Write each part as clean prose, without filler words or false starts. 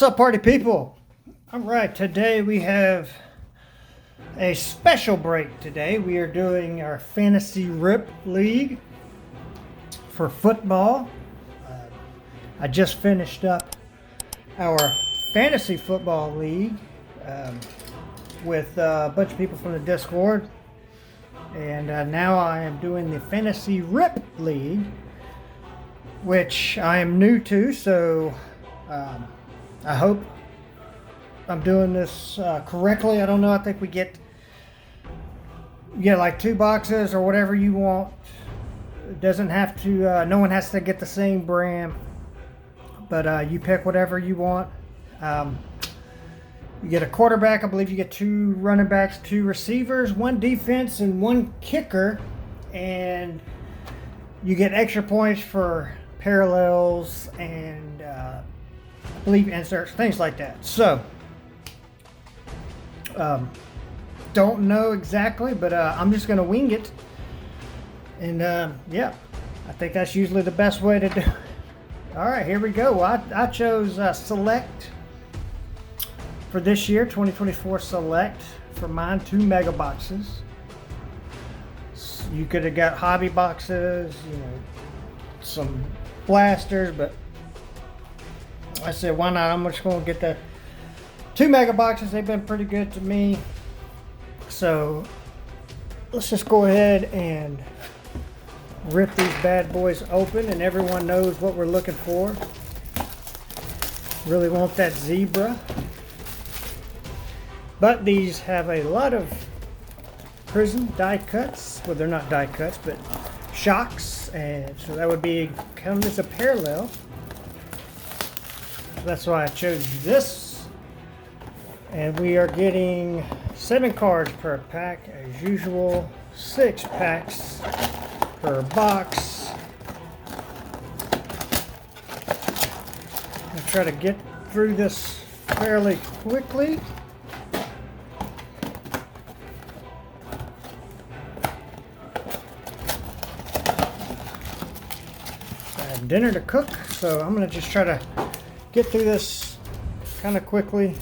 What's up, party people? All right, today we have a special break today. We are doing our Fantasy Rip League for football. I just finished up our Fantasy Football League with a bunch of people from the Discord. And now I am doing the Fantasy Rip League, which I am new to, so I hope I'm doing this correctly. I don't know. I think we get like 2 boxes or whatever you want. It doesn't have to, no one has to get the same brand, but you pick whatever you want. You get a quarterback. I believe you get 2 running backs, 2 receivers, 1 defense, and 1 kicker. And you get extra points for parallels and I believe inserts, things like that. So, don't know exactly, but I'm just going to wing it. And yeah, I think that's usually the best way to do it. All right, here we go. I chose Select for this year, 2024 Select for mine, 2 mega boxes. You could have got hobby boxes, you know, some blasters, but I said, why not? I'm just going to get the 2 mega boxes. They've been pretty good to me. So let's just go ahead and rip these bad boys open, and everyone knows what we're looking for. Really want that zebra. But these have a lot of prison die cuts. Well, they're not die cuts, but shocks. And so that would be kind of as a parallel. That's why I chose this. And we are getting 7 cards per pack as usual, 6 packs per box. I'll try to get through this fairly quickly. I have dinner to cook, so I'm going to just try to get through this kind of quickly.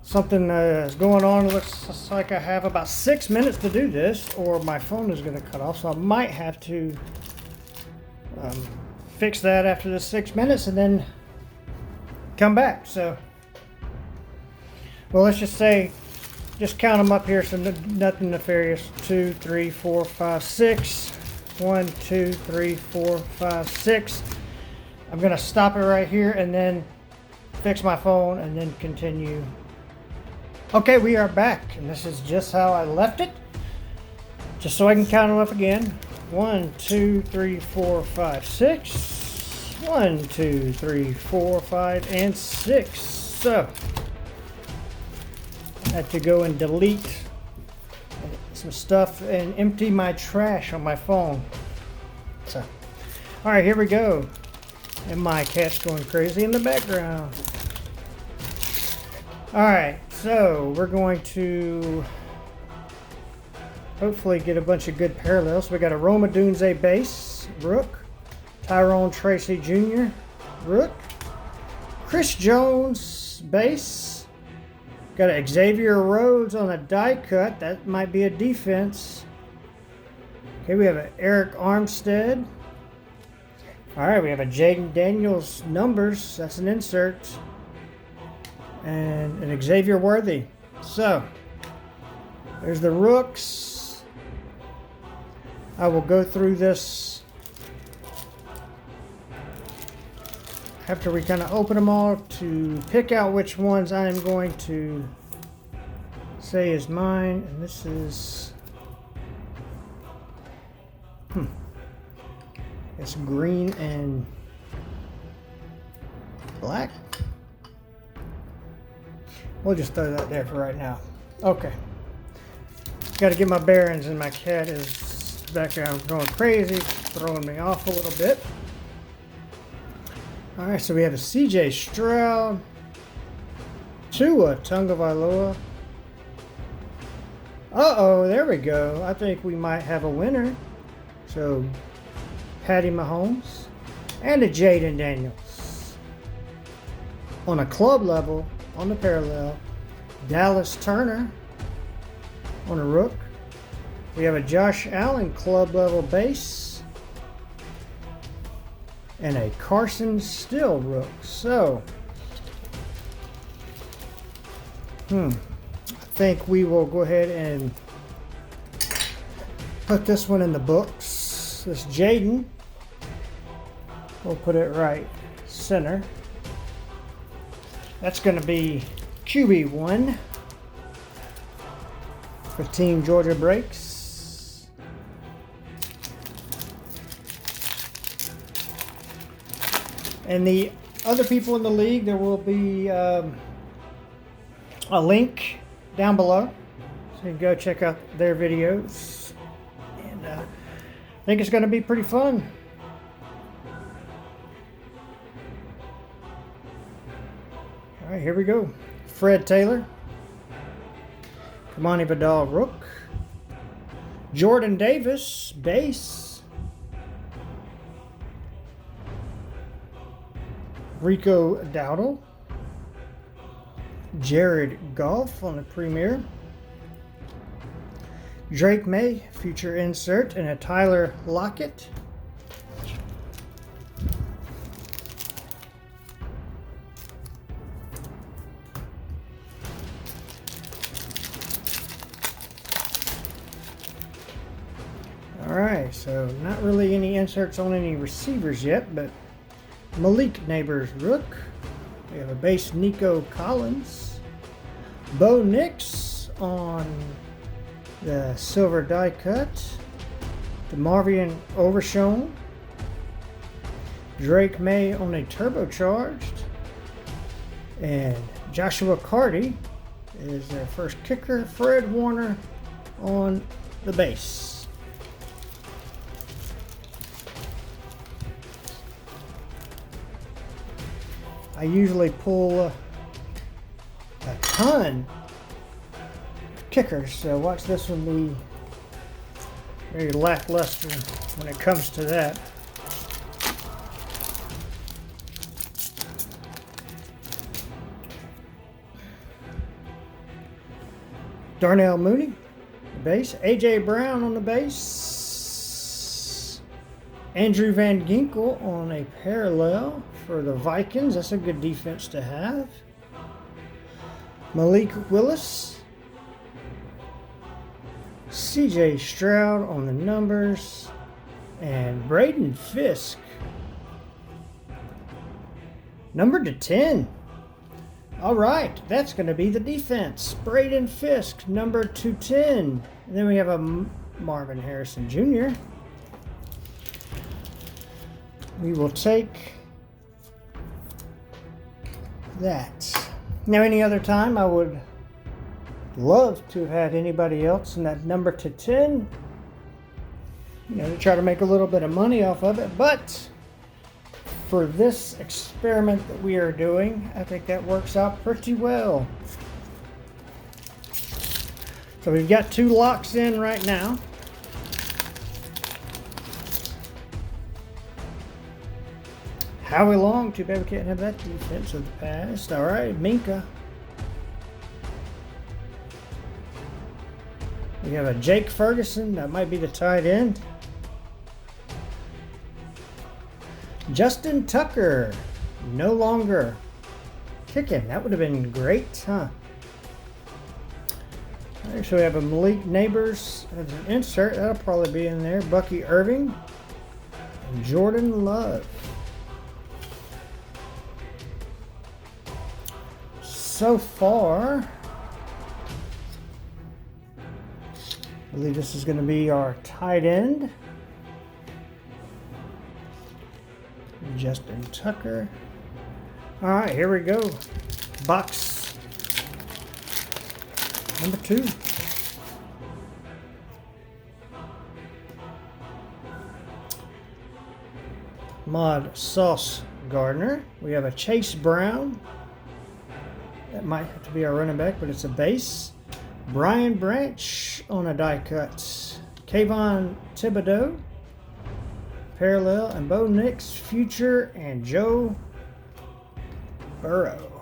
Something is going on. It looks like I have about 6 minutes to do this, or my phone is going to cut off. So I might have to fix that after the 6 minutes and then come back. So, well, let's just say, just count them up here so nothing nefarious. 2, 3, 4, 5, 6. 1, 2, 3, 4, 5, 6. I'm going to stop it right here and then fix my phone and then continue. Okay, we are back, and this is just how I left it. Just so I can count them up again. 1, 2, 3, 4, 5, 6. 1, 2, 3, 4, 5, and 6. So, I had to go and delete some stuff and empty my trash on my phone. So, all right, here we go. And my cat's going crazy in the background. All right, so we're going to hopefully get a bunch of good parallels. We got a Odunze base, Rook, Tyrone Tracy Jr., Rook, Chris Jones base, got a Xavier Rhodes on a die cut. That might be a defense. Okay, we have an Eric Armstead. All right, we have a Jayden Daniels numbers. That's an insert. And an Xavier Worthy. So, there's the Rooks. I will go through this after we kind of open them all to pick out which ones I am going to say is mine. And this is... It's green and black. We'll just throw that there for right now. Okay. Got to get my bearings, and my cat is background going crazy, throwing me off a little bit. All right, so we have a CJ Stroud, Tua Tagovailoa. Uh-oh, there we go. I think we might have a winner. So, Patty Mahomes and a Jayden Daniels. On a club level, on the parallel, Dallas Turner on a rook. We have a Josh Allen club level base and a Carson Still rook. So, I think we will go ahead and put this one in the books. This Jayden, we'll put it right center. That's going to be QB1 for Team Georgia Breaks. And the other people in the league, there will be a link down below, so you can go check out their videos. And I think it's going to be pretty fun. All right, here we go. Fred Taylor, Kamani Vidal rook, Jordan Davis base, Rico Dowdle, Jared Goff on the Premier, Drake May future insert, and a Tyler Lockett. Alright, so not really any inserts on any receivers yet, but Malik Nabers rook. We have a base Nico Collins. Bo Nix on the silver die cut. DeMarvion Overshown. Drake May on a turbocharged. And Joshua Carty is their first kicker. Fred Warner on the base. I usually pull a ton of kickers, so watch this one be very lackluster when it comes to that. Darnell Mooney, the base. AJ Brown on the base. Andrew Van Ginkel on a parallel for the Vikings. That's a good defense to have. Malik Willis. CJ Stroud on the numbers. And Braden Fisk, number to 10. All right, that's going to be the defense. Braden Fisk, number 210. And then we have a Marvin Harrison Jr. We will take that. Now, any other time, I would love to have had anybody else in that number to 10, to try to make a little bit of money off of it. But for this experiment that we are doing, I think that works out pretty well. So we've got 2 locks in right now. Howie Long, too bad we can't have that defense of the past. All right, Minka. We have a Jake Ferguson, that might be the tight end. Justin Tucker, no longer kicking. That would have been great, huh? All right, so we have a Malik Nabers as an insert. That'll probably be in there. Bucky Irving and Jordan Love. So far, I believe this is going to be our tight end. Justin Tucker. All right, here we go. Box number 2. Mod Sauce Gardner. We have a Chase Brown. That might have to be our running back, but it's a base. Brian Branch on a die cut. Kayvon Thibodeau, parallel, and Bo Nix, future, and Joe Burrow.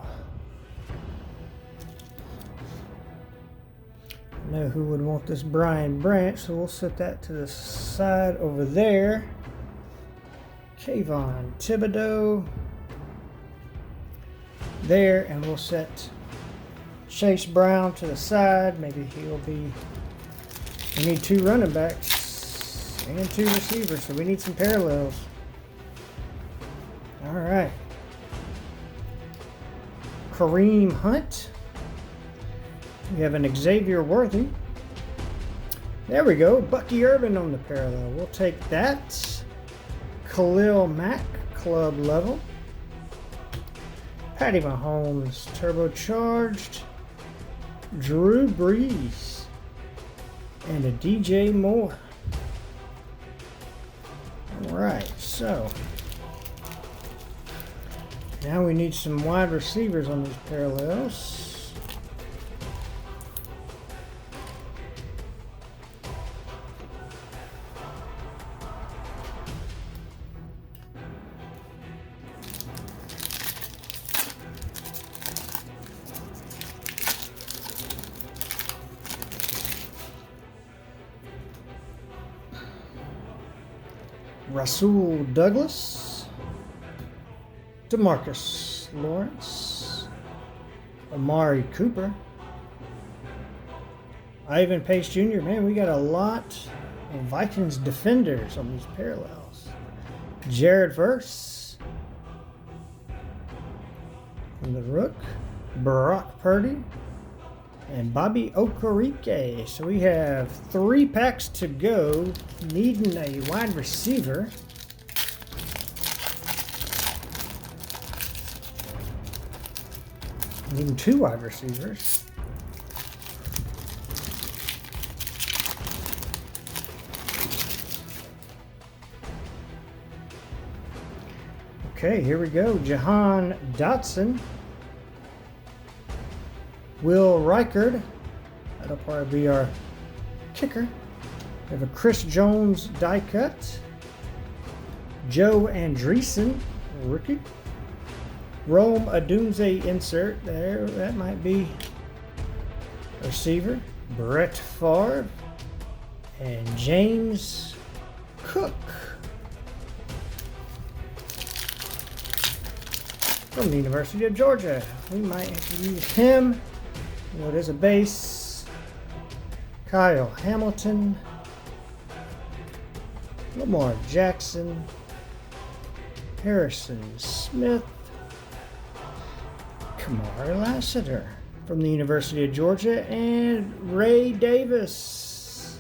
know who would want this Brian Branch, so we'll set that to the side over there. Kayvon Thibodeau there, and we'll set Chase Brown to the side. Maybe he'll be. We need 2 running backs and 2 receivers, so we need some parallels. All right. Kareem Hunt. We have an Xavier Worthy. There we go. Bucky Irving on the parallel. We'll take that. Khalil Mack, club level. Patty Mahomes, turbocharged. Drew Brees. And a DJ Moore. Alright, so. Now we need some wide receivers on these parallels. Rasul Douglas, DeMarcus Lawrence, Amari Cooper, Ivan Pace Jr. Man, we got a lot of Vikings defenders on these parallels. Jared Verse, from the Rook, Brock Purdy, and Bobby Okereke. So we have 3 packs to go, needing a wide receiver. Needing 2 wide receivers. Okay, here we go. Jahan Dotson. Will Reichard, that'll probably be our kicker. We have a Chris Jones die cut. Joe Andreessen, rookie. Rome Odunze insert there, that might be a receiver. Brett Favre and James Cook. From the University of Georgia. We might have to use him. It is a base. Kyle Hamilton, Lamar Jackson, Harrison Smith, Kamari Lassiter from the University of Georgia, and Ray Davis.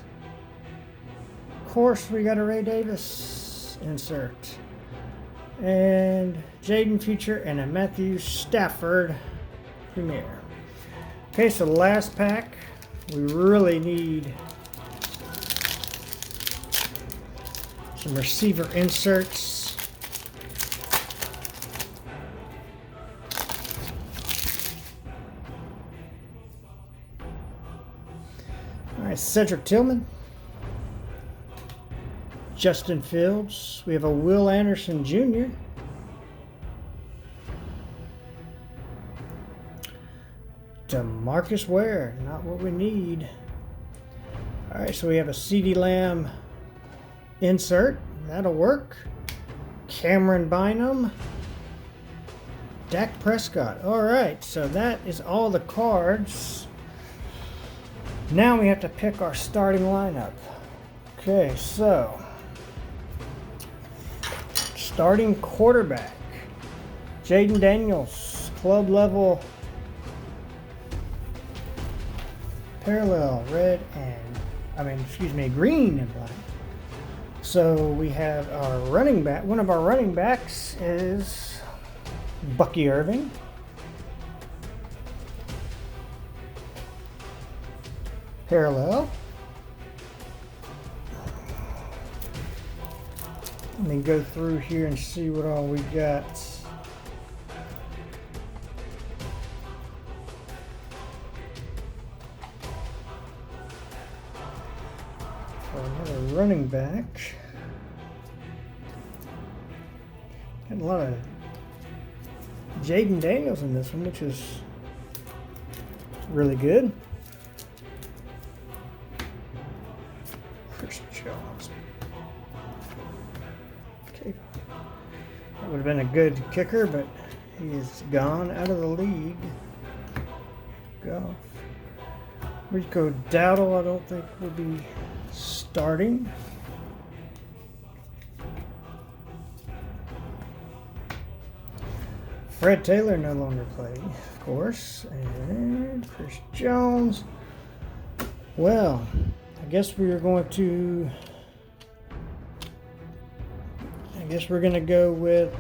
Of course, we got a Ray Davis insert. And Jaden Future and a Matthew Stafford Premier. Okay, so the last pack, we really need some receiver inserts. All right, Cedric Tillman, Justin Fields. We have a Will Anderson Jr. DeMarcus Ware, not what we need. All right, so we have a CeeDee Lamb insert. That'll work. Cameron Bynum. Dak Prescott. All right, so that is all the cards. Now we have to pick our starting lineup. Okay, so starting quarterback, Jayden Daniels, club level parallel, green and black. So we have our running back. One of our running backs is Bucky Irving. Parallel. Let me go through here and see what all we got. For another running back. Got a lot of Jayden Daniels in this one, which is really good. Chris Jones. Okay. That would have been a good kicker, but he is gone out of the league. Go. Rico Dowdle, I don't think will be starting. Fred Taylor no longer playing, of course. And Chris Jones. Well, I guess we are going to. I guess we're going to go with.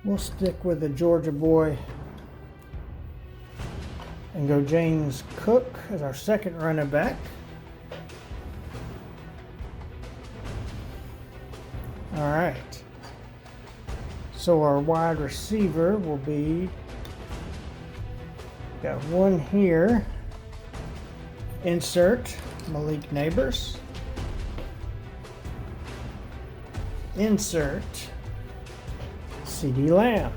We'll stick with the Georgia boy and go James Cook as our second running back. All right. So our wide receiver will be, got one here, insert Malik Nabers, insert CeeDee Lamb.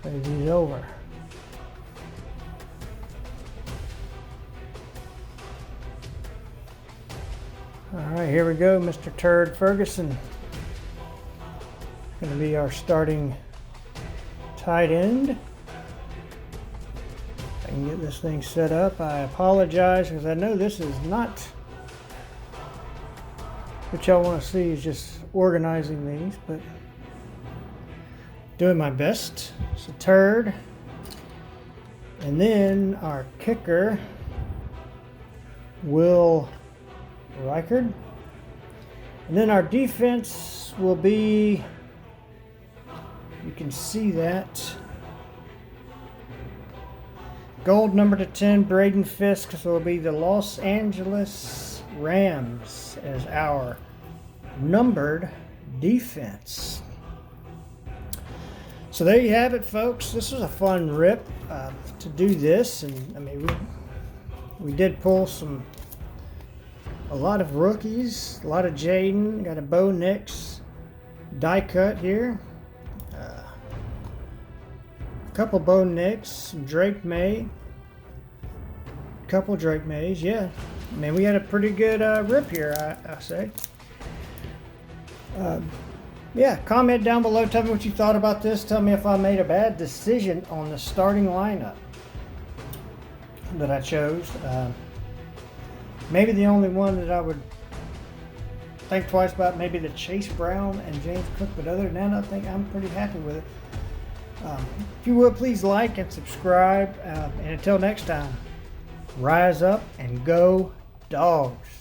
Move these over. All right, here we go, Mr. Turd Ferguson. Going to be our starting tight end. If I can get this thing set up. I apologize because I know this is not what y'all want to see, is just organizing these, but doing my best. So Turd. And then our kicker, Will Reichard. And then our defense will be, you can see that, gold number to 10, Braden Fisk. So it'll be the Los Angeles Rams as our numbered defense. So there you have it, folks. This was a fun rip to do this, and I mean we did pull a lot of rookies, a lot of Jayden, got a Bo Nix die cut here, a couple Bo Nix, some Drake May, a couple Drake Mays. Yeah, I mean we had a pretty good rip here, I say. Yeah, comment down below. Tell me what you thought about this. Tell me if I made a bad decision on the starting lineup that I chose. Maybe the only one that I would think twice about, maybe the Chase Brown and James Cook, but other than that, I think I'm pretty happy with it. If you would, please like and subscribe. And until next time, rise up and go Dogs.